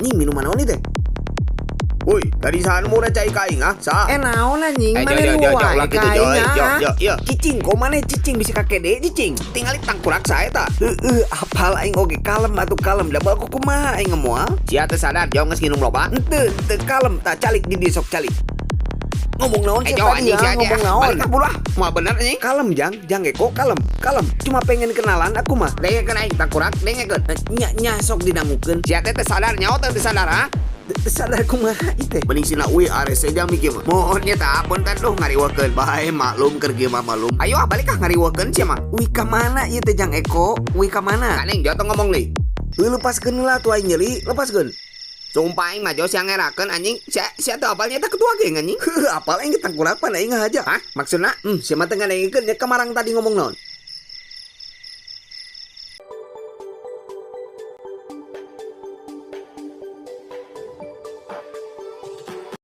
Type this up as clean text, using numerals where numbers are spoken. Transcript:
Anjing minuman naon teh? Woi, tadi saan mau cai kaing ah? Sa? Naon anjing, mana Jo luar kainnya. yo. Cicing, kok mana cicing bisa kakek deh cicing? Tinggali tangkurak saya ta. Apal aing oge kalem atuh kalem, da baku kumaha aing moal? Sia teu sadar jong geus nginum loba. Henteu, teu kalem, tak calik di dieu sok calik. Ngomong naon sih Jo tadi anjing sia ya, ngomong naon? Balik ka buruh. Moal bener anjing. Kalem jang Eko, kalem. Cuma pengen kenalan aku mah. Dengekeun aing tangkurak, dengekeun. Nya sok didangukeun. Sia teh teu sadar nyaho teu sadar ha? Sadar kumaha ieu teh? Mending sina uy ares aja mikir mah. Mohon nya tah punten duh ngariweukeun. Bae maklum keur ieu mah malum. Ayo balik ka ngariweukeun sia mah. Wih ka mana ieu teh Jang Eko? Wih ka mana? Kaneng jatuh ngomong deui. Lepaskeun lah tuh aing nyeri, lepaskeun. Sumpah aing mah jos yang ngerakeun anjing. Sia teu apal nya teh ketua geng anjing. Apal aing tangkurapan aing aja. Hah? Maksudna? Sia mah teu ngadengkeun nya kamarang tadi ngomong naon?